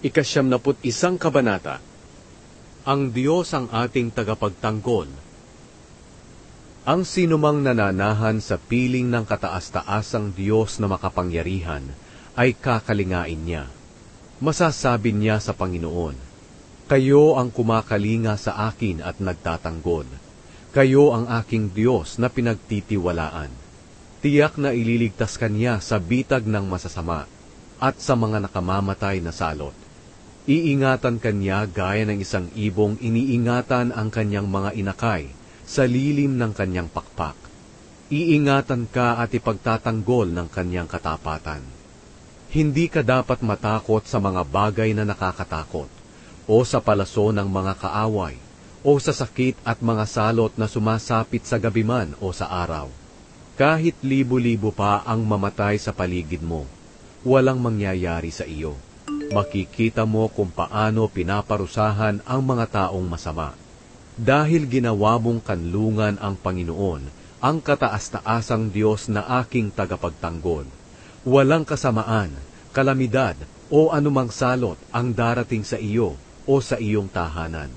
ika-siyamnaput-isang kabanata. Ang Diyos ang ating tagapagtanggol. Ang sinumang nananahan sa piling ng kataas-taasang Diyos na makapangyarihan ay kakalingain niya. Masasabi niya sa Panginoon, "Kayo ang kumakalinga sa akin at nagtatanggol. Kayo ang aking Diyos na pinagtitiwalaan." Tiyak na ililigtas kanya sa bitag ng masasama at sa mga nakamamatay na salot. Iingatan kanya gaya ng isang ibong iniingatan ang kanyang mga inakay sa lilim ng kanyang pakpak. Iingatan ka at ipagtatanggol ng kanyang katapatan. Hindi ka dapat matakot sa mga bagay na nakakatakot, o sa palaso ng mga kaaway, o sa sakit at mga salot na sumasapit sa gabi man o sa araw. Kahit libo-libo pa ang mamatay sa paligid mo, walang mangyayari sa iyo. Makikita mo kung paano pinaparusahan ang mga taong masama. Dahil ginawa mong kanlungan ang Panginoon, ang kataas-taasang Diyos na aking tagapagtanggol. Walang kasamaan, kalamidad, o anumang salot ang darating sa iyo o sa iyong tahanan.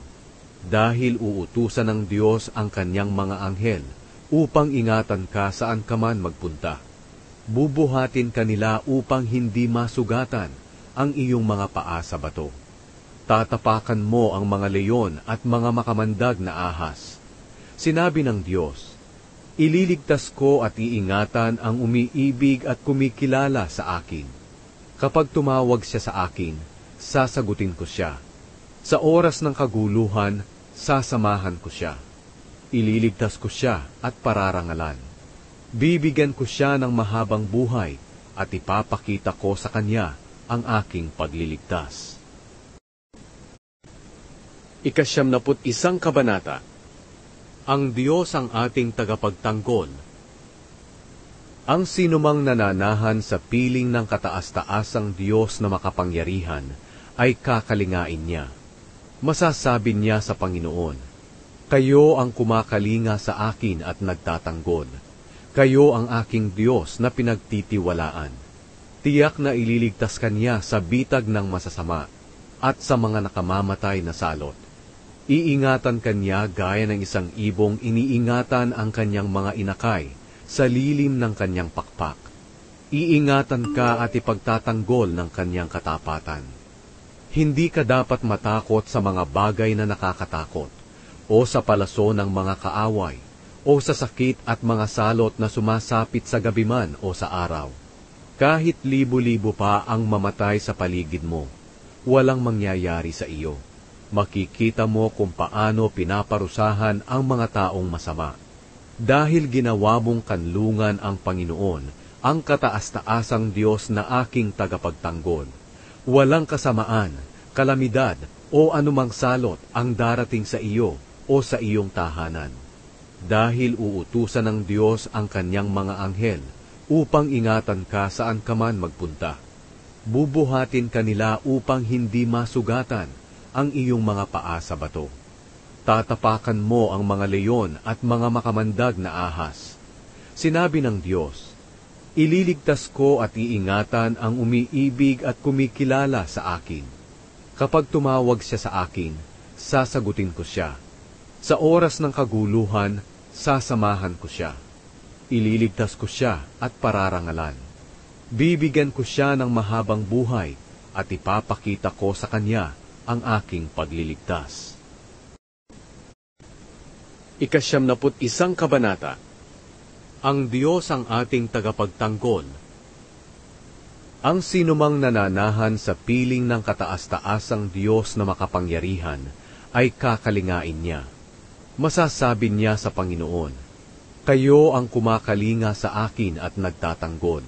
Dahil uutusan ng Diyos ang kanyang mga anghel upang ingatan ka saan ka man magpunta. Bubuhatin kanila upang hindi masugatan ang iyong mga paa sa bato. Tatapakan mo ang mga leyon at mga makamandag na ahas. Sinabi ng Diyos, "Ililigtas ko at iingatan ang umiibig at kumikilala sa akin. Kapag tumawag siya sa akin, sasagutin ko siya. Sa oras ng kaguluhan, sasamahan ko siya. Ililigtas ko siya at pararangalan. Bibigyan ko siya ng mahabang buhay at ipapakita ko sa kanya ang aking pagliligtas." ika-siyamnaput-isang kabanata. Ang Diyos ang ating tagapagtanggol. Ang sinumang nananahan sa piling ng kataas-taasang Diyos na makapangyarihan ay kakalingain niya. Masasabi niya sa Panginoon, "Kayo ang kumakalinga sa akin at nagtatanggol. Kayo ang aking Diyos na pinagtitiwalaan." Tiyak na ililigtas kanya sa bitag ng masasama at sa mga nakamamatay na salot. Iingatan kanya gaya ng isang ibong iniingatan ang kanyang mga inakay sa lilim ng kanyang pakpak. Iingatan ka at ipagtatanggol ng kanyang katapatan. Hindi ka dapat matakot sa mga bagay na nakakatakot, o sa palaso ng mga kaaway, o sa sakit at mga salot na sumasapit sa gabi man o sa araw. Kahit libo-libo pa ang mamatay sa paligid mo, walang mangyayari sa iyo. Makikita mo kung paano pinaparusahan ang mga taong masama. Dahil ginawa mong kanlungan ang Panginoon, ang kataas-taasang Diyos na aking tagapagtanggol. Walang kasamaan, kalamidad, o anumang salot ang darating sa iyo o sa iyong tahanan. Dahil uutusan ng Diyos ang kanyang mga anghel upang ingatan ka saan ka man magpunta. Bubuhatin kanila upang hindi masugatan ang iyong mga paa sa bato. Tatapakan mo ang mga leyon at mga makamandag na ahas. Sinabi ng Diyos, "Ililigtas ko at iingatan ang umiibig at kumikilala sa akin. Kapag tumawag siya sa akin, sasagutin ko siya. Sa oras ng kaguluhan, sasamahan ko siya. Ililigtas ko siya at pararangalan. Bibigyan ko siya ng mahabang buhay at ipapakita ko sa kanya ang aking pagliligtas." ika-siyamnaput-isang kabanata. Ang Diyos ang ating tagapagtanggol. Ang sinumang nananahan sa piling ng kataas-taasang Diyos na makapangyarihan ay kakalingain niya. Masasabi niya sa Panginoon, "Kayo ang kumakalinga sa akin at nagtatanggol.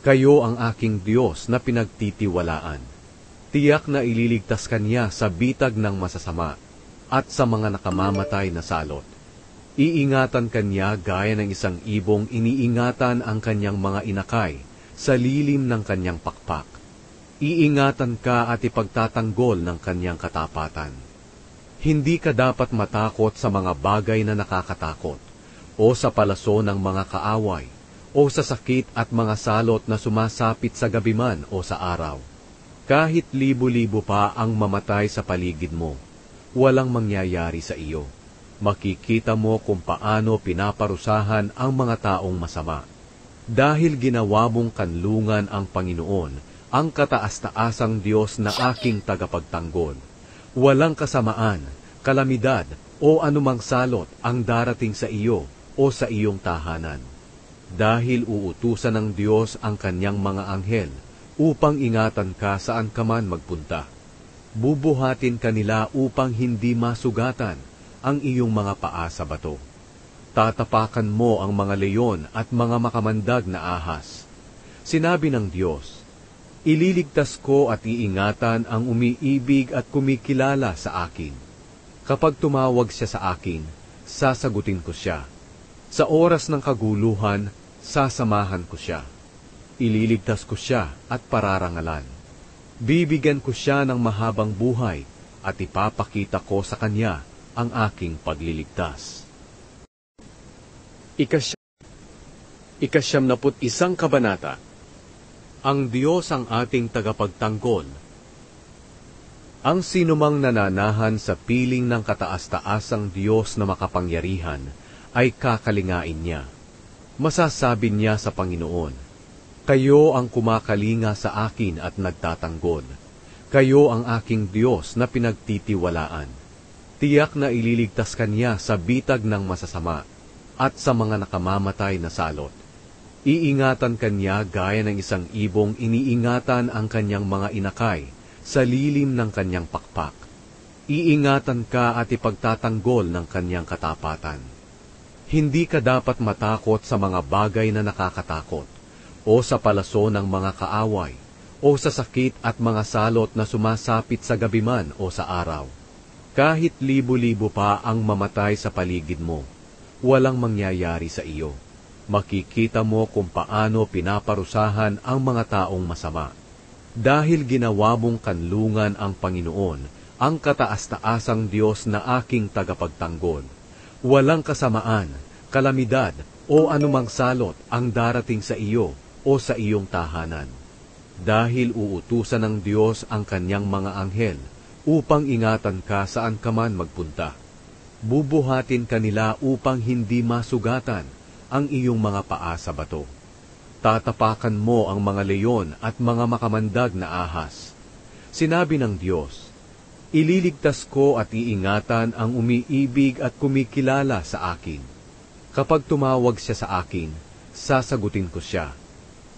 Kayo ang aking Diyos na pinagtitiwalaan." Tiyak na ililigtas kanya sa bitag ng masasama at sa mga nakamamatay na salot. Iingatan kanya gaya ng isang ibong iniingatan ang kanyang mga inakay sa lilim ng kanyang pakpak. Iingatan ka at ipagtatanggol ng kanyang katapatan. Hindi ka dapat matakot sa mga bagay na nakakatakot, o sa palaso ng mga kaaway, o sa sakit at mga salot na sumasapit sa gabi man o sa araw. Kahit libo-libo pa ang mamatay sa paligid mo, walang mangyayari sa iyo. Makikita mo kung paano pinaparusahan ang mga taong masama. Dahil ginawa mong kanlungan ang Panginoon, ang kataas-taasang Diyos na aking tagapagtanggol. Walang kasamaan, kalamidad, o anumang salot ang darating sa iyo o sa iyong tahanan. Dahil uutusan ng Diyos ang kanyang mga anghel upang ingatan ka saan ka man magpunta. Bubuhatin kanila upang hindi masugatan ang iyong mga paa sa bato. Tatapakan mo ang mga leyon at mga makamandag na ahas. Sinabi ng Diyos, ililigtas ko at iingatan ang umiibig at kumikilala sa akin. Kapag tumawag siya sa akin, sasagutin ko siya. Sa oras ng kaguluhan, sasamahan ko siya. Ililigtas ko siya at pararangalan. Bibigyan ko siya ng mahabang buhay at ipapakita ko sa kanya ang aking pagliligtas. Ika-siyam-na-put-isang kabanata. Ang Diyos ang ating tagapagtanggol. Ang sinumang nananahan sa piling ng kataas-taasang Diyos na makapangyarihan ay kakalingain niya. Masasabi niya sa Panginoon, kayo ang kumakalinga sa akin at nagtatanggol. Kayo ang aking Diyos na pinagtitiwalaan. Tiyak na ililigtas kanya sa bitag ng masasama at sa mga nakamamatay na salot. Iingatan kanya gaya ng isang ibong iniingatan ang kanyang mga inakay sa lilim ng kanyang pakpak. Iingatan ka at ipagtatanggol ng kanyang katapatan. Hindi ka dapat matakot sa mga bagay na nakakatakot, o sa palaso ng mga kaaway, o sa sakit at mga salot na sumasapit sa gabi man o sa araw. Kahit libo-libo pa ang mamatay sa paligid mo, walang mangyayari sa iyo. Makikita mo kung paano pinaparusahan ang mga taong masama. Dahil ginawa mong kanlungan ang Panginoon, ang kataas-taasang Diyos na aking tagapagtanggol. Walang kasamaan, kalamidad, o anumang salot ang darating sa iyo o sa iyong tahanan. Dahil uutusan ng Diyos ang kanyang mga anghel upang ingatan ka saan ka man magpunta. Bubuhatin kanila upang hindi masugatan ang iyong mga paa sa bato. Tatapakan mo ang mga leyon at mga makamandag na ahas. Sinabi ng Diyos, ililigtas ko at iingatan ang umiibig at kumikilala sa akin. Kapag tumawag siya sa akin, sasagutin ko siya.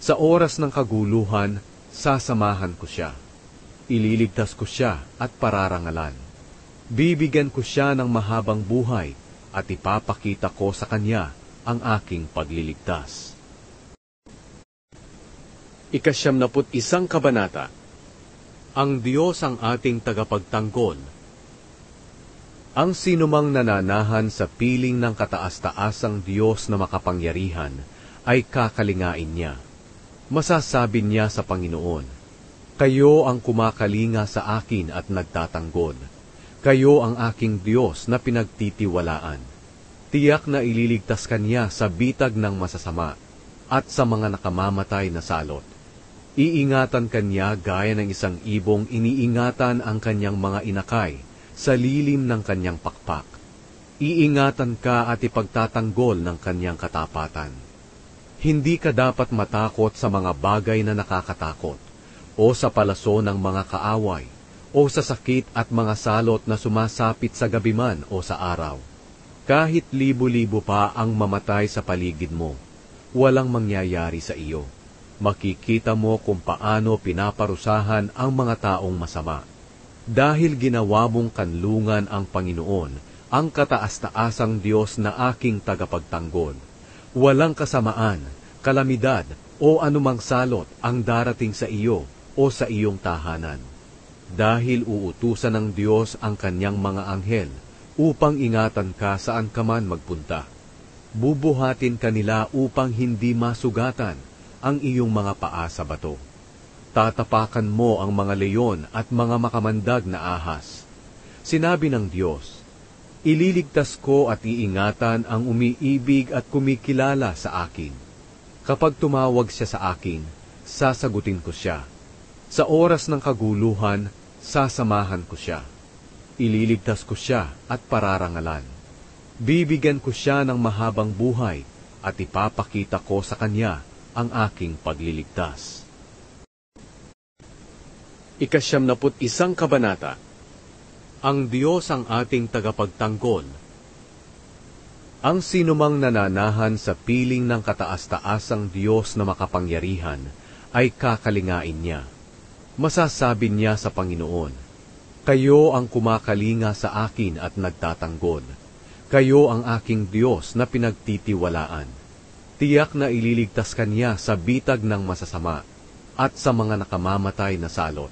Sa oras ng kaguluhan, sasamahan ko siya. Ililigtas ko siya at pararangalan. Bibigyan ko siya ng mahabang buhay at ipapakita ko sa kanya ang aking pagliligtas. Ika-siyam-na-put-isang kabanata. Ang Diyos ang ating tagapagtanggol. Ang sinumang nananahan sa piling ng kataas-taasang Diyos na makapangyarihan ay kakalingain niya. Masasabi niya sa Panginoon, kayo ang kumakalinga sa akin at nagtatanggol. Kayo ang aking Diyos na pinagtitiwalaan. Tiyak na ililigtas kanya sa bitag ng masasama at sa mga nakamamatay na salot. Iingatan kanya gaya ng isang ibong iniingatan ang kanyang mga inakay sa lilim ng kanyang pakpak. Iingatan ka at ipagtatanggol ng kanyang katapatan. Hindi ka dapat matakot sa mga bagay na nakakatakot, o sa palaso ng mga kaaway, o sa sakit at mga salot na sumasapit sa gabi man o sa araw. Kahit libo-libo pa ang mamatay sa paligid mo, walang mangyayari sa iyo. Makikita mo kung paano pinaparusahan ang mga taong masama. Dahil ginawa mong kanlungan ang Panginoon, ang kataas-taasang Diyos na aking tagapagtanggol. Walang kasamaan, kalamidad, o anumang salot ang darating sa iyo o sa iyong tahanan. Dahil uutusan ng Diyos ang kanyang mga anghel upang ingatan ka saan ka man magpunta. Bubuhatin kanila upang hindi masugatan ang iyong mga paa sa bato. Tatapakan mo ang mga leyon at mga makamandag na ahas. Sinabi ng Diyos, ililigtas ko at iingatan ang umiibig at kumikilala sa akin. Kapag tumawag siya sa akin, sasagutin ko siya. Sa oras ng kaguluhan, sasamahan ko siya. Ililigtas ko siya at pararangalan. Bibigyan ko siya ng mahabang buhay at ipapakita ko sa kanya ang aking pagliligtas. 91 Kabanata. Ang Diyos ang ating tagapagtanggol. Ang sinumang nananahan sa piling ng kataas-taasang Diyos na makapangyarihan ay kakalingain niya. Masasabi niya sa Panginoon, "Kayo ang kumakalinga sa akin at nagtatanggol. Kayo ang aking Diyos na pinagtitiwalaan." Tiyak na ililigtas kanya sa bitag ng masasama at sa mga nakamamatay na salot.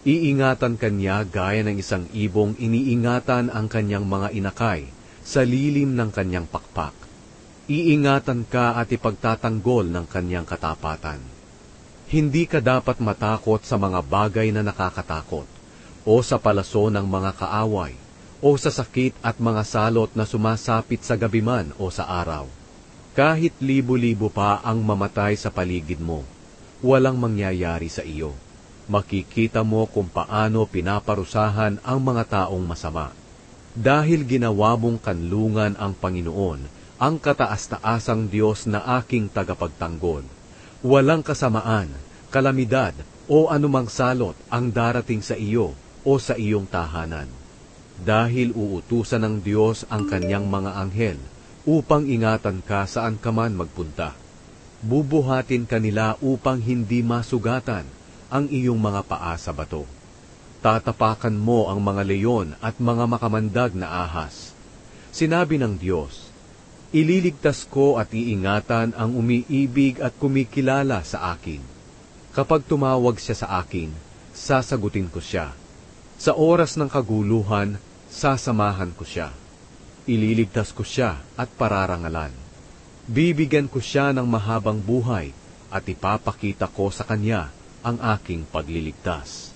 Iingatan kanya gaya ng isang ibong iniingatan ang kanyang mga inakay sa lilim ng kanyang pakpak. Iingatan ka at ipagtatanggol ng kanyang katapatan. Hindi ka dapat matakot sa mga bagay na nakakatakot, o sa palaso ng mga kaaway, o sa sakit at mga salot na sumasapit sa gabi man o sa araw. Kahit libo-libo pa ang mamatay sa paligid mo, walang mangyayari sa iyo. Makikita mo kung paano pinaparusahan ang mga taong masama. Dahil ginawa mong kanlungan ang Panginoon, ang kataas-taasang Diyos na aking tagapagtanggol. Walang kasamaan, kalamidad, o anumang salot ang darating sa iyo o sa iyong tahanan. Dahil uutusan ng Diyos ang kanyang mga anghel upang ingatan ka saan ka man magpunta. Bubuhatin kanila upang hindi masugatan ang iyong mga paa sa bato. Tatapakan mo ang mga leyon at mga makamandag na ahas. Sinabi ng Diyos, "Ililigtas ko at iingatan ang umiibig at kumikilala sa akin. Kapag tumawag siya sa akin, sasagutin ko siya. Sa oras ng kaguluhan, sasamahan ko siya. Ililigtas ko siya at pararangalan. Bibigyan ko siya ng mahabang buhay at ipapakita ko sa kanya ang aking pagliligtas."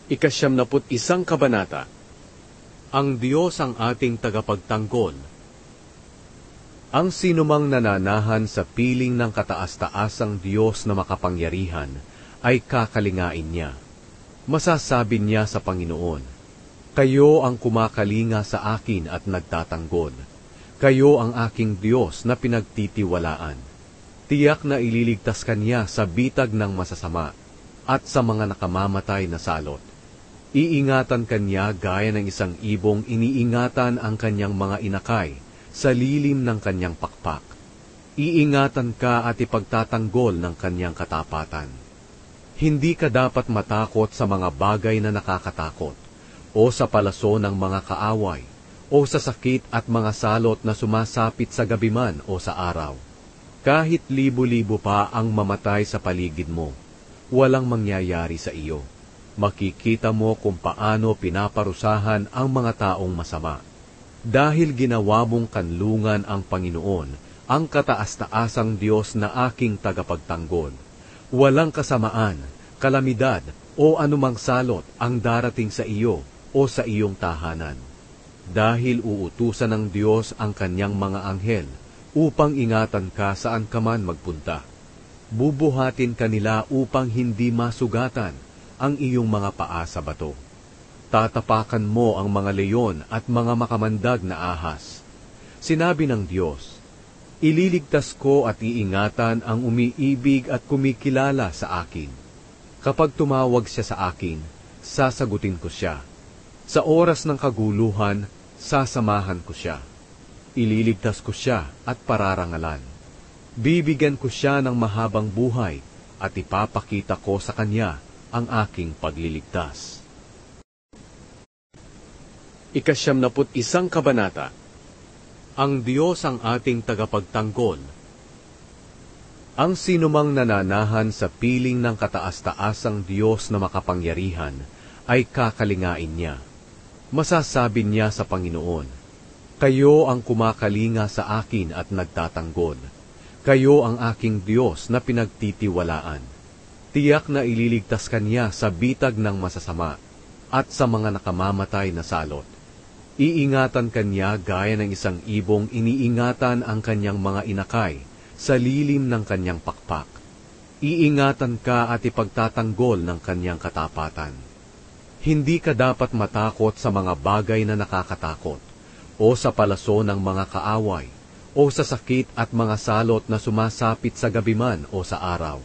91 Kabanata. Ang Diyos ang ating tagapagtanggol. Ang sinumang nananahan sa piling ng kataas-taasang Diyos na makapangyarihan ay kakalingain niya. Masasabi niya sa Panginoon, "Kayo ang kumakalinga sa akin at nagtatanggol. Kayo ang aking Diyos na pinagtitiwalaan." Tiyak na ililigtas kanya sa bitag ng masasama at sa mga nakamamatay na salot. Iingatan kanya gaya ng isang ibong iniingatan ang kanyang mga inakay sa lilim ng kanyang pakpak. Iingatan ka at ipagtatanggol ng kanyang katapatan. Hindi ka dapat matakot sa mga bagay na nakakatakot, o sa palaso ng mga kaaway, o sa sakit at mga salot na sumasapit sa gabi man o sa araw. Kahit libo-libo pa ang mamatay sa paligid mo, walang mangyayari sa iyo. Makikita mo kung paano pinaparusahan ang mga taong masama. Dahil ginawa mong kanlungan ang Panginoon, ang kataas-taasang Diyos na aking tagapagtanggol. Walang kasamaan, kalamidad, o anumang salot ang darating sa iyo o sa iyong tahanan. Dahil uutusan ng Diyos ang kanyang mga anghel upang ingatan ka saan ka man magpunta. Bubuhatin kanila upang hindi masugatan ang iyong mga paa sa bato. Tatapakan mo ang mga leyon at mga makamandag na ahas. Sinabi ng Diyos, "Ililigtas ko at iingatan ang umiibig at kumikilala sa akin. Kapag tumawag siya sa akin, sasagutin ko siya. Sa oras ng kaguluhan, sasamahan ko siya. Ililigtas ko siya at pararangalan. Bibigyan ko siya ng mahabang buhay at ipapakita ko sa kanya ang aking pagliligtas." 91 Kabanata. Ang Diyos ang ating tagapagtanggol. Ang sinumang nananahan sa piling ng kataas-taasang Diyos na makapangyarihan ay kakalingain niya. Masasabi niya sa Panginoon, "Kayo ang kumakalinga sa akin at nagtatanggol. Kayo ang aking Diyos na pinagtitiwalaan." Tiyak na ililigtas kanya sa bitag ng masasama at sa mga nakamamatay na salot. Iingatan kanya gaya ng isang ibong iniingatan ang kanyang mga inakay sa lilim ng kanyang pakpak. Iingatan ka at ipagtatanggol ng kanyang katapatan. Hindi ka dapat matakot sa mga bagay na nakakatakot, o sa palaso ng mga kaaway, o sa sakit at mga salot na sumasapit sa gabi man o sa araw.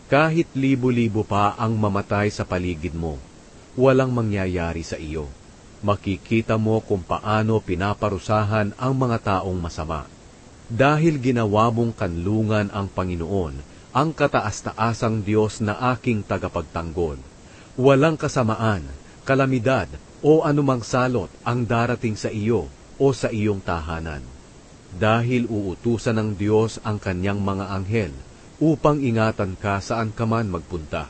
Kahit libo-libo pa ang mamatay sa paligid mo, walang mangyayari sa iyo. Makikita mo kung paano pinaparusahan ang mga taong masama. Dahil ginawa mong kanlungan ang Panginoon, ang kataas-taasang Diyos na aking tagapagtanggol. Walang kasamaan, kalamidad, o anumang salot ang darating sa iyo o sa iyong tahanan. Dahil uutusan ng Diyos ang kanyang mga anghel upang ingatan ka saan ka man magpunta.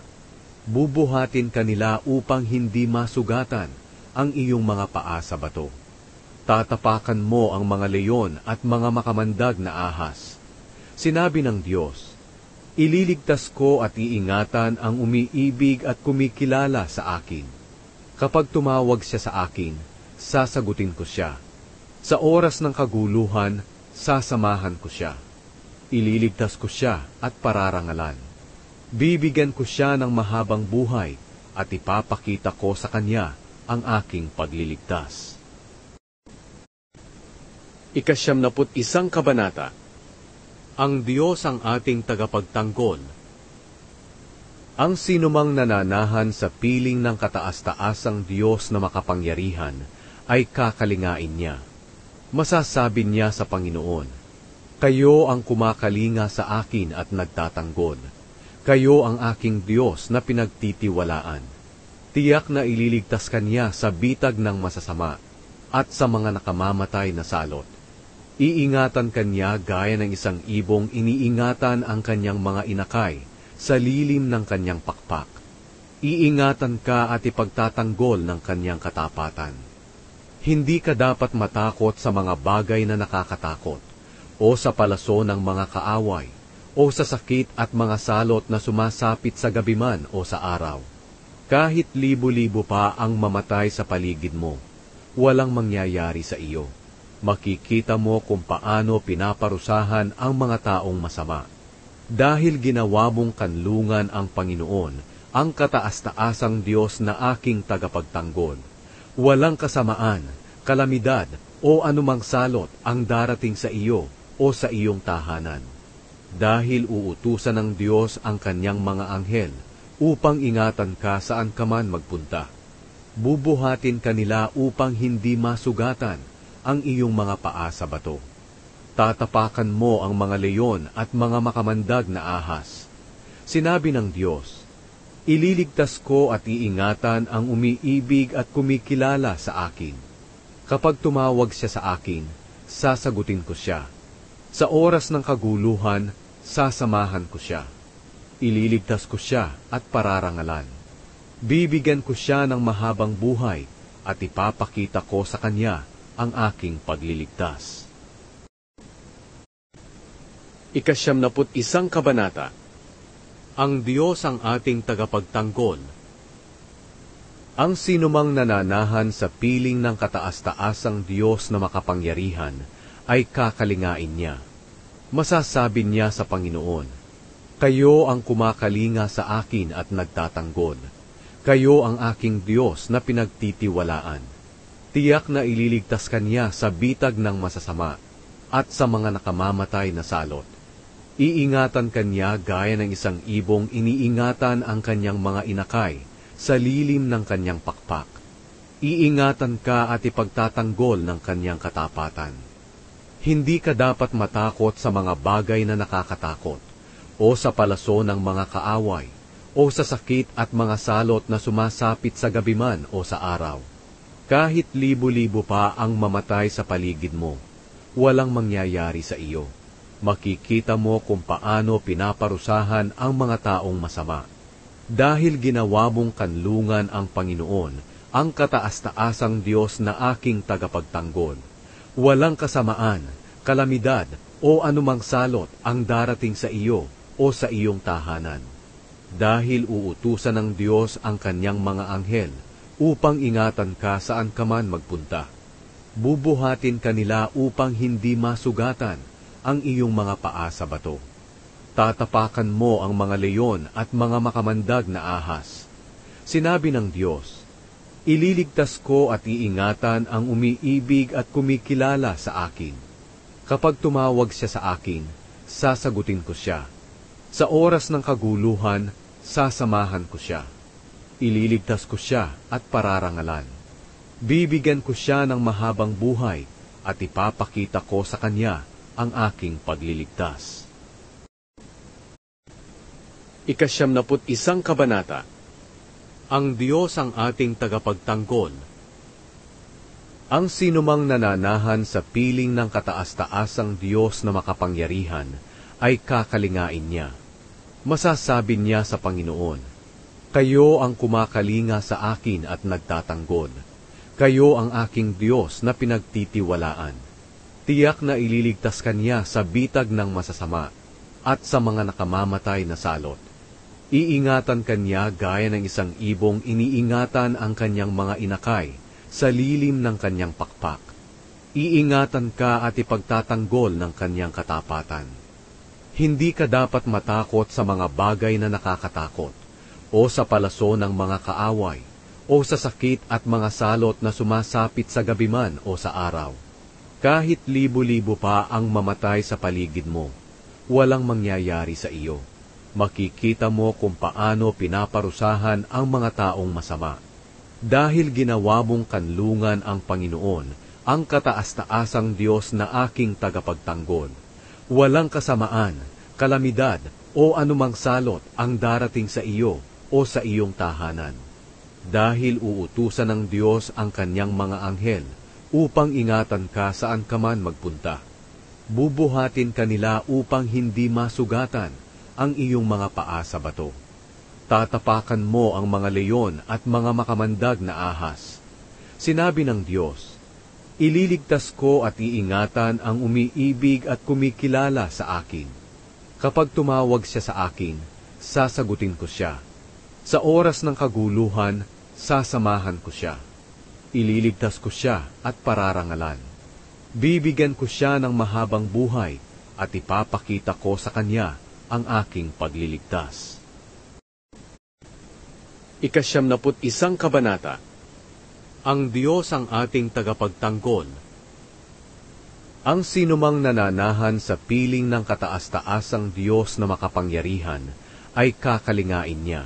Bubuhatin kanila upang hindi masugatan ang iyong mga paa sa bato. Tatapakan mo ang mga leyon at mga makamandag na ahas. Sinabi ng Diyos, ililigtas ko at iingatan ang umiibig at kumikilala sa akin. Kapag tumawag siya sa akin, sasagutin ko siya. Sa oras ng kaguluhan, sasamahan ko siya. Ililigtas ko siya at pararangalan. Bibigyan ko siya ng mahabang buhay at ipapakita ko sa kanya ang aking pagliligtas. 91 Kabanata. Ang Diyos ang ating tagapagtanggol. Ang sinumang nananahan sa piling ng kataas-taasang Diyos na makapangyarihan ay kakalingain niya. Masasabi niya sa Panginoon, kayo ang kumakalinga sa akin at nagtatanggol. Kayo ang aking Diyos na pinagtitiwalaan. Tiyak na ililigtas kanya sa bitag ng masasama at sa mga nakamamatay na salot. Iingatan kanya gaya ng isang ibong iniingatan ang kanyang mga inakay sa lilim ng kanyang pakpak. Iingatan ka at ipagtatanggol ng kanyang katapatan. Hindi ka dapat matakot sa mga bagay na nakakatakot, o sa palaso ng mga kaaway, o sa sakit at mga salot na sumasapit sa gabi man o sa araw. Kahit libo-libo pa ang mamatay sa paligid mo, walang mangyayari sa iyo. Makikita mo kung paano pinaparusahan ang mga taong masama. Dahil ginawa mong kanlungan ang Panginoon, ang kataas-taasang Diyos na aking tagapagtanggol. Walang kasamaan, kalamidad, o anumang salot ang darating sa iyo o sa iyong tahanan. Dahil uutusan ng Diyos ang kanyang mga anghel upang ingatan ka saan ka man magpunta. Bubuhatin kanila upang hindi masugatan ang iyong mga paa sa bato. Tatapakan mo ang mga leyon at mga makamandag na ahas. Sinabi ng Diyos, ililigtas ko at iingatan ang umiibig at kumikilala sa akin. Kapag tumawag siya sa akin, sasagutin ko siya. Sa oras ng kaguluhan, sasamahan ko siya. Ililigtas ko siya at pararangalan. Bibigyan ko siya ng mahabang buhay at ipapakita ko sa kanya ang aking pagliligtas. 91 Kabanata. Ang Diyos ang ating tagapagtanggol. Ang sinumang nananahan sa piling ng kataas-taasang Diyos na makapangyarihan ay kakalingain niya. Masasabi niya sa Panginoon, kayo ang kumakalinga sa akin at nagtatanggol. Kayo ang aking Diyos na pinagtitiwalaan. Tiyak na ililigtas kanya sa bitag ng masasama at sa mga nakamamatay na salot. Iingatan kanya gaya ng isang ibong iniingatan ang kanyang mga inakay sa lilim ng kanyang pakpak. Iingatan ka at ipagtatanggol ng kanyang katapatan. Hindi ka dapat matakot sa mga bagay na nakakatakot, o sa palaso ng mga kaaway, o sa sakit at mga salot na sumasapit sa gabi man o sa araw. Kahit libo-libo pa ang mamatay sa paligid mo, walang mangyayari sa iyo. Makikita mo kung paano pinaparusahan ang mga taong masama. Dahil ginawa mong kanlungan ang Panginoon, ang kataas-taasang Diyos na aking tagapagtanggol. Walang kasamaan, kalamidad, o anumang salot ang darating sa iyo o sa iyong tahanan. Dahil uutusan ng Diyos ang kanyang mga anghel, upang ingatan ka saan ka man magpunta. Bubuhatin kanila upang hindi masugatan ang iyong mga paa sa bato. Tatapakan mo ang mga leyon at mga makamandag na ahas. Sinabi ng Diyos, ililigtas ko at iingatan ang umiibig at kumikilala sa akin. Kapag tumawag siya sa akin, sasagutin ko siya. Sa oras ng kaguluhan, sasamahan ko siya. Ililigtas ko siya at pararangalan. Bibigyan ko siya ng mahabang buhay at ipapakita ko sa kanya ang aking pagliligtas. 91 Kabanata. Ang Diyos ang ating tagapagtanggol. Ang sinumang nananahan sa piling ng kataas-taasang Diyos na makapangyarihan ay kakalingain niya. Masasabi niya sa Panginoon, kayo ang kumakalinga sa akin at nagtatanggol. Kayo ang aking Diyos na pinagtitiwalaan. Tiyak na ililigtas kanya sa bitag ng masasama at sa mga nakamamatay na salot. Iingatan kanya gaya ng isang ibong iniingatan ang kanyang mga inakay sa lilim ng kanyang pakpak. Iingatan ka at ipagtatanggol ng kanyang katapatan. Hindi ka dapat matakot sa mga bagay na nakakatakot, o sa palaso ng mga kaaway, o sa sakit at mga salot na sumasapit sa gabi man o sa araw. Kahit libo-libo pa ang mamatay sa paligid mo, walang mangyayari sa iyo. Makikita mo kung paano pinaparusahan ang mga taong masama. Dahil ginawa mong kanlungan ang Panginoon, ang kataas-taasang Diyos na aking tagapagtanggol. Walang kasamaan, kalamidad, o anumang salot ang darating sa iyo o sa iyong tahanan. Dahil uutusan ng Diyos ang kanyang mga anghel upang ingatan ka saan ka man magpunta. Bubuhatin kanila upang hindi masugatan ang iyong mga paa sa bato. Tatapakan mo ang mga leyon at mga makamandag na ahas. Sinabi ng Diyos, ililigtas ko at iingatan ang umiibig at kumikilala sa akin. Kapag tumawag siya sa akin, sasagutin ko siya. Sa oras ng kaguluhan, sasamahan ko siya. Ililigtas ko siya at pararangalan. Bibigyan ko siya ng mahabang buhay at ipapakita ko sa kanya ang aking pagliligtas. 91 Kabanata. Ang Diyos ang ating tagapagtanggol. Ang sinumang nananahan sa piling ng kataas-taasang Diyos na makapangyarihan ay kakalingain niya.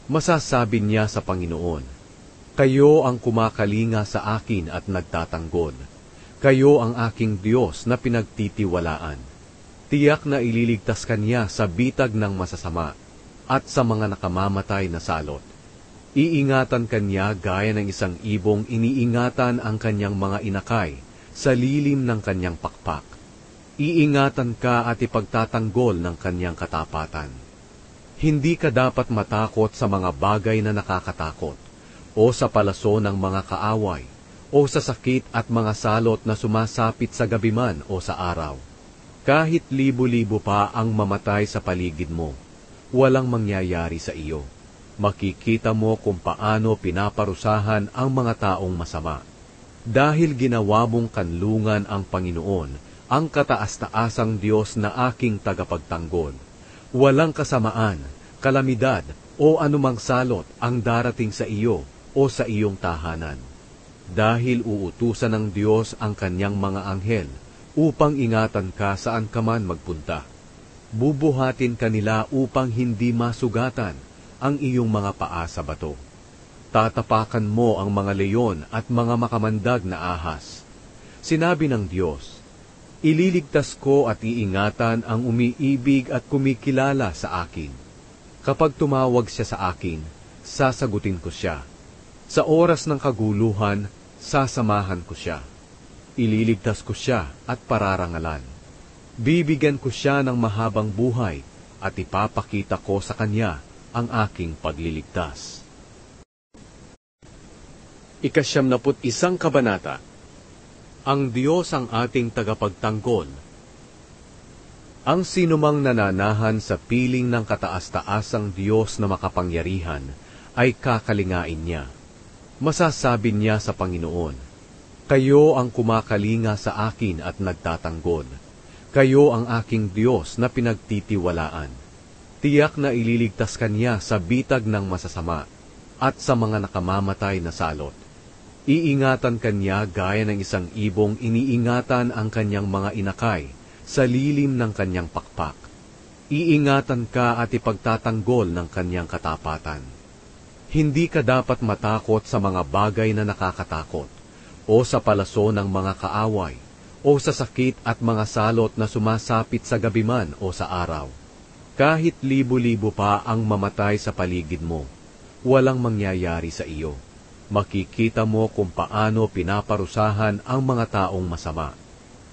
Masasabi niya sa Panginoon, kayo ang kumakalinga sa akin at nagtatanggol. Kayo ang aking Diyos na pinagtitiwalaan. Tiyak na ililigtas kanya sa bitag ng masasama at sa mga nakamamatay na salot. Iingatan kanya gaya ng isang ibong iniingatan ang kanyang mga inakay sa lilim ng kanyang pakpak. Iingatan ka at ipagtatanggol ng kanyang katapatan. Hindi ka dapat matakot sa mga bagay na nakakatakot, o sa palaso ng mga kaaway, o sa sakit at mga salot na sumasapit sa gabi man o sa araw. Kahit libo-libo pa ang mamatay sa paligid mo, walang mangyayari sa iyo. Makikita mo kung paano pinaparusahan ang mga taong masama. Dahil ginawa mong kanlungan ang Panginoon, ang kataas-taasang Diyos na aking tagapagtanggol. Walang kasamaan, kalamidad, o anumang salot ang darating sa iyo o sa iyong tahanan. Dahil uutusan ng Diyos ang kanyang mga anghel, upang ingatan ka saan ka man magpunta. Bubuhatin kanila upang hindi masugatan ang iyong mga paa sa bato. Tatapakan mo ang mga leyon at mga makamandag na ahas. Sinabi ng Diyos, ililigtas ko at iingatan ang umiibig at kumikilala sa akin. Kapag tumawag siya sa akin, sasagutin ko siya. Sa oras ng kaguluhan, sasamahan ko siya. Ililigtas ko siya at pararangalan. Bibigyan ko siya ng mahabang buhay at ipapakita ko sa kanya ang aking pagliligtas. 91 Kabanata. Ang Diyos ang ating tagapagtanggol. Ang sinumang nananahan sa piling ng kataas-taasang Diyos na makapangyarihan ay kakalingain niya. Masasabi niya sa Panginoon, kayo ang kumakalinga sa akin at nagtatanggol. Kayo ang aking Diyos na pinagtitiwalaan. Tiyak na ililigtas Kanya sa bitag ng masasama at sa mga nakamamatay na salot. Iingatan Kanya gaya ng isang ibong iniingatan ang Kanyang mga inakay sa lilim ng Kanyang pakpak. Iingatan ka at ipagtatanggol ng Kanyang katapatan. Hindi ka dapat matakot sa mga bagay na nakakatakot, o sa palaso ng mga kaaway, o sa sakit at mga salot na sumasapit sa gabi man o sa araw. Kahit libo-libo pa ang mamatay sa paligid mo, walang mangyayari sa iyo. Makikita mo kung paano pinaparusahan ang mga taong masama.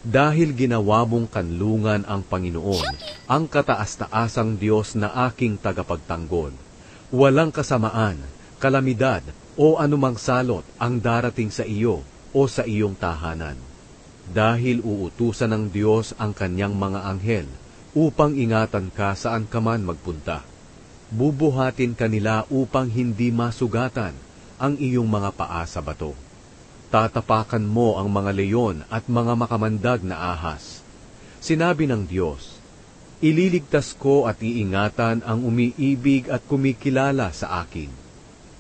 Dahil ginawa mong kanlungan ang Panginoon, ang kataas-taasang Diyos na aking tagapagtanggol. Walang kasamaan, kalamidad, o anumang salot ang darating sa iyo o sa iyong tahanan. Dahil uutusan ng Diyos ang Kanyang mga anghel, upang ingatan ka saan ka man magpunta. Bubuhatin kanila upang hindi masugatan ang iyong mga paa sa bato. Tatapakan mo ang mga leyon at mga makamandag na ahas. Sinabi ng Diyos, ililigtas ko at iingatan ang umiibig at kumikilala sa akin.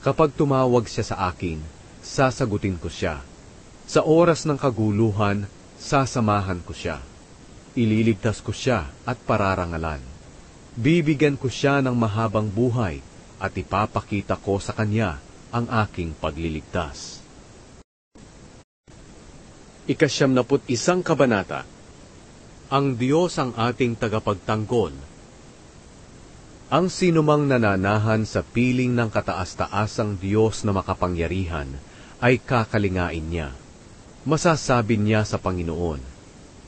Kapag tumawag siya sa akin, sasagutin ko siya. Sa oras ng kaguluhan, sasamahan ko siya. Ililigtas ko siya at pararangalan. Bibigyan ko siya ng mahabang buhay at ipapakita ko sa kanya ang aking pagliligtas. 91 Kabanata. Ang Diyos ang ating tagapagtanggol. Ang sinumang nananahan sa piling ng kataas-taasang Diyos na makapangyarihan ay kakalingain niya. Masasabi niya sa Panginoon,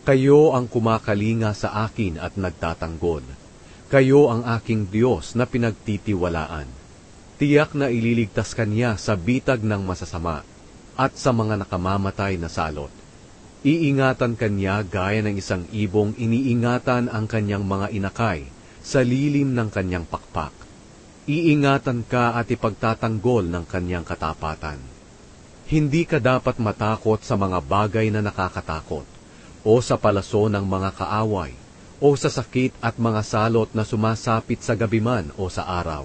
kayo ang kumakalinga sa akin at nagtatanggol. Kayo ang aking Diyos na pinagtitiwalaan. Tiyak na ililigtas Kanya sa bitag ng masasama at sa mga nakamamatay na salot. Iingatan Kanya gaya ng isang ibong iniingatan ang Kanyang mga inakay sa lilim ng Kanyang pakpak. Iingatan ka at ipagtatanggol ng Kanyang katapatan. Hindi ka dapat matakot sa mga bagay na nakakatakot, o sa palaso ng mga kaaway, o sa sakit at mga salot na sumasapit sa gabi man o sa araw.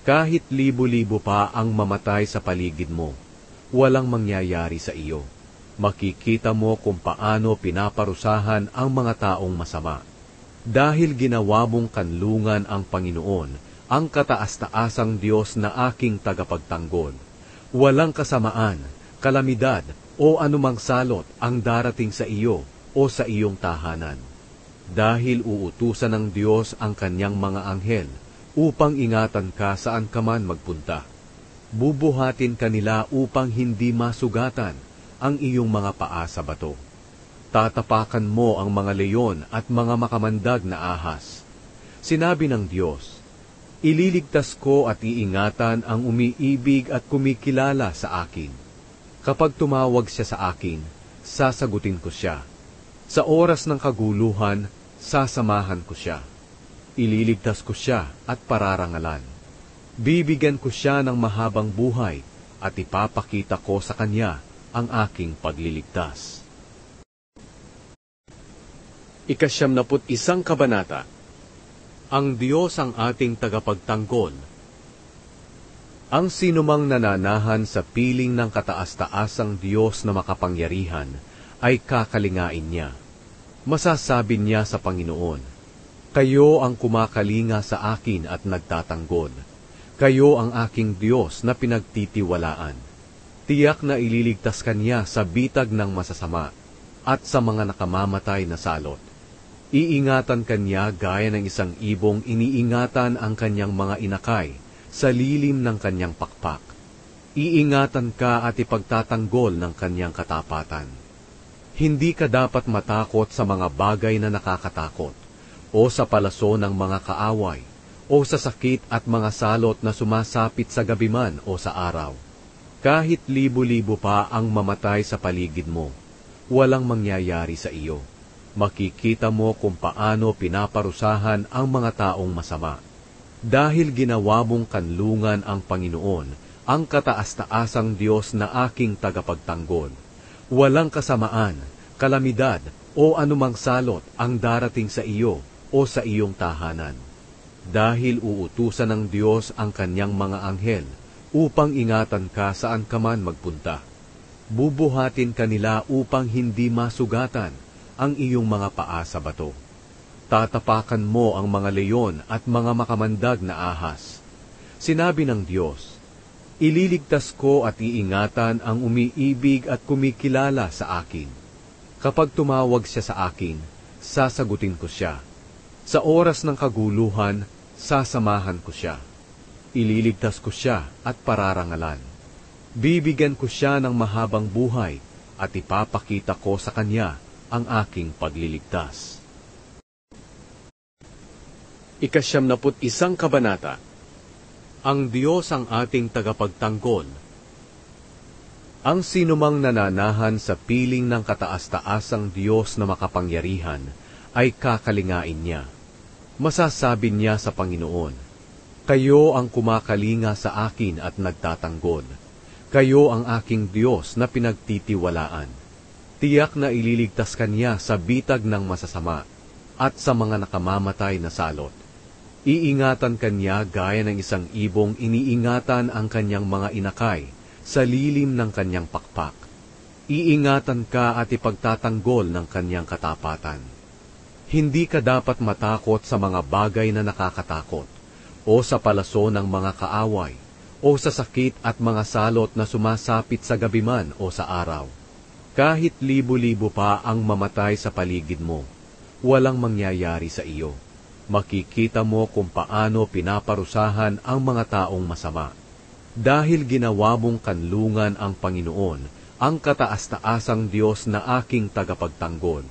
Kahit libo-libo pa ang mamatay sa paligid mo, walang mangyayari sa iyo. Makikita mo kung paano pinaparusahan ang mga taong masama. Dahil ginawa mong kanlungan ang Panginoon, ang kataas-taasang Diyos na aking tagapagtanggol. Walang kasamaan, kalamidad, o anumang salot ang darating sa iyo o sa iyong tahanan. Dahil uutusan ng Diyos ang Kanyang mga anghel upang ingatan ka saan ka man magpunta. Bubuhatin kanila upang hindi masugatan ang iyong mga paa sa bato. Tatapakan mo ang mga leyon at mga makamandag na ahas. Sinabi ng Diyos, ililigtas ko at iingatan ang umiibig at kumikilala sa akin. Kapag tumawag siya sa akin, sasagutin ko siya. Sa oras ng kaguluhan, sasamahan ko siya. Ililigtas ko siya at pararangalan. Bibigyan ko siya ng mahabang buhay at ipapakita ko sa kanya ang aking pagliligtas. 91 Kabanata. Ang Diyos ang ating tagapagtanggol. Ang sinumang nananahan sa piling ng kataas-taasang Diyos na makapangyarihan ay kakalingain niya. Masasabi niya sa Panginoon, kayo ang kumakalinga sa akin at nagtatanggol. Kayo ang aking Diyos na pinagtitiwalaan. Tiyak na ililigtas Kanya sa bitag ng masasama at sa mga nakamamatay na salot. Iingatan Kanya gaya ng isang ibong iniingatan ang Kanyang mga inakay sa lilim ng Kanyang pakpak. Iingatan ka at ipagtatanggol ng Kanyang katapatan. Hindi ka dapat matakot sa mga bagay na nakakatakot, o sa palaso ng mga kaaway, o sa sakit at mga salot na sumasapit sa gabi man o sa araw. Kahit libo-libo pa ang mamatay sa paligid mo, walang mangyayari sa iyo. Makikita mo kung paano pinaparusahan ang mga taong masama. Dahil ginawa mong kanlungan ang Panginoon, ang kataas-taasang Diyos na aking tagapagtanggol. Walang kasamaan, kalamidad, o anumang salot ang darating sa iyo o sa iyong tahanan. Dahil uutusan ng Diyos ang kanyang mga anghel upang ingatan ka saan ka man magpunta. Bubuhatin kanila upang hindi masugatan ang iyong mga paa sa bato. Tatapakan mo ang mga leyon at mga makamandag na ahas. Sinabi ng Diyos, ililigtas ko at iingatan ang umiibig at kumikilala sa akin. Kapag tumawag siya sa akin, sasagutin ko siya. Sa oras ng kaguluhan, sasamahan ko siya. Ililigtas ko siya at pararangalan. Bibigyan ko siya ng mahabang buhay at ipapakita ko sa kanya ang aking pagliligtas. 91 Kabanata. Ang Diyos ang ating tagapagtanggol. Ang sinumang nananahan sa piling ng kataas-taasang Diyos na makapangyarihan ay kakalingain niya. Masasabi niya sa Panginoon, kayo ang kumakalinga sa akin at nagtatanggol. Kayo ang aking Diyos na pinagtitiwalaan. Tiyak na ililigtas kanya sa bitag ng masasama at sa mga nakamamatay na salot. Iingatan kanya gaya ng isang ibong iniingatan ang kanyang mga inakay sa lilim ng kanyang pakpak. Iingatan ka at ipagtatanggol ng kanyang katapatan. Hindi ka dapat matakot sa mga bagay na nakakatakot, o sa palaso ng mga kaaway, o sa sakit at mga salot na sumasapit sa gabi man o sa araw. Kahit libo-libo pa ang mamatay sa paligid mo, walang mangyayari sa iyo. Makikita mo kung paano pinaparusahan ang mga taong masama. Dahil ginawa mong kanlungan ang Panginoon, ang kataas-taasang Diyos na aking tagapagtanggol.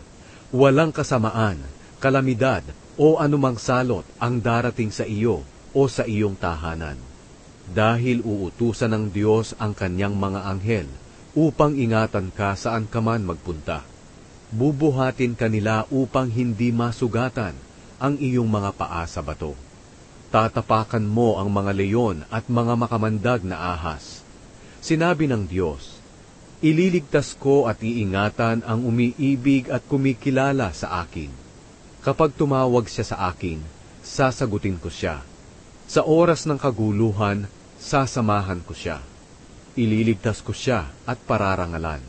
Walang kasamaan, kalamidad, o anumang salot ang darating sa iyo o sa iyong tahanan. Dahil uutusan ng Diyos ang kanyang mga anghel upang ingatan ka saan ka man magpunta. Bubuhatin kanila upang hindi masugatan ang iyong mga paa sa bato. Tatapakan mo ang mga leyon at mga makamandag na ahas. Sinabi ng Diyos, ililigtas ko at iingatan ang umiibig at kumikilala sa akin. Kapag tumawag siya sa akin, sasagutin ko siya. Sa oras ng kaguluhan, sasamahan ko siya. Ililigtas ko siya at pararangalan.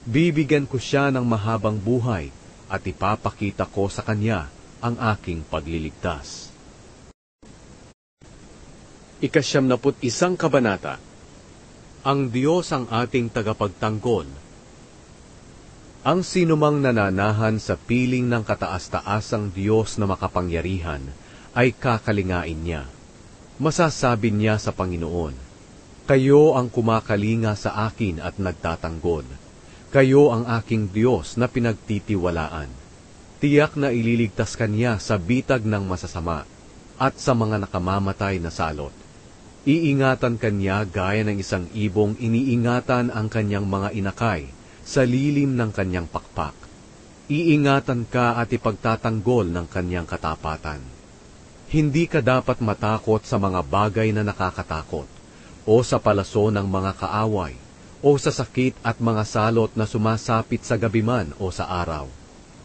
Bibigyan ko siya ng mahabang buhay at ipapakita ko sa kanya ang aking pagliligtas. 91 Kabanata. Ang Diyos ang ating tagapagtanggol. Ang sinumang nananahan sa piling ng kataas-taasang Diyos na makapangyarihan ay kakalingain niya. Masasabi niya sa Panginoon, kayo ang kumakalinga sa akin at nagtatanggol. Kayo ang aking Diyos na pinagtitiwalaan. Tiyak na ililigtas kanya sa bitag ng masasama at sa mga nakamamatay na salot. Iingatan kanya gaya ng isang ibong iniingatan ang kanyang mga inakay sa lilim ng kanyang pakpak. Iingatan ka at ipagtatanggol ng kanyang katapatan. Hindi ka dapat matakot sa mga bagay na nakakatakot, o sa palaso ng mga kaaway, o sa sakit at mga salot na sumasapit sa gabi man o sa araw.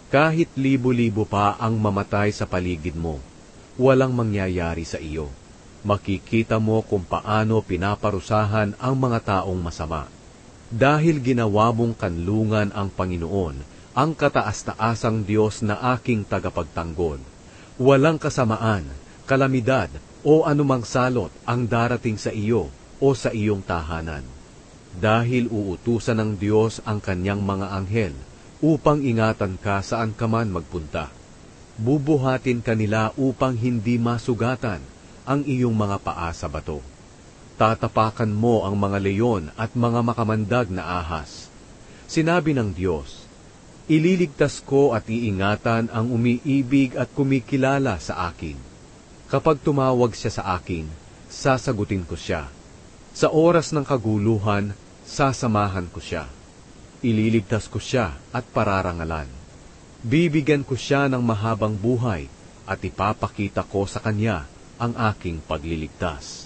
Kahit libo-libo pa ang mamatay sa paligid mo, walang mangyayari sa iyo. Makikita mo kung paano pinaparusahan ang mga taong masama. Dahil ginawa mong kanlungan ang Panginoon, ang kataas-taasang Diyos na aking tagapagtanggol. Walang kasamaan, kalamidad, o anumang salot ang darating sa iyo o sa iyong tahanan. Dahil uutusan ng Diyos ang kanyang mga anghel, upang ingatan ka saan ka man magpunta. Bubuhatin kanila upang hindi masugatan ang iyong mga paa sa bato. Tatapakan mo ang mga leyon at mga makamandag na ahas. Sinabi ng Diyos, ililigtas ko at iingatan ang umiibig at kumikilala sa akin. Kapag tumawag siya sa akin, sasagutin ko siya. Sa oras ng kaguluhan, sasamahan ko siya. Ililigtas ko siya at pararangalan. Bibigyan ko siya ng mahabang buhay at ipapakita ko sa kanya ang aking pagliligtas.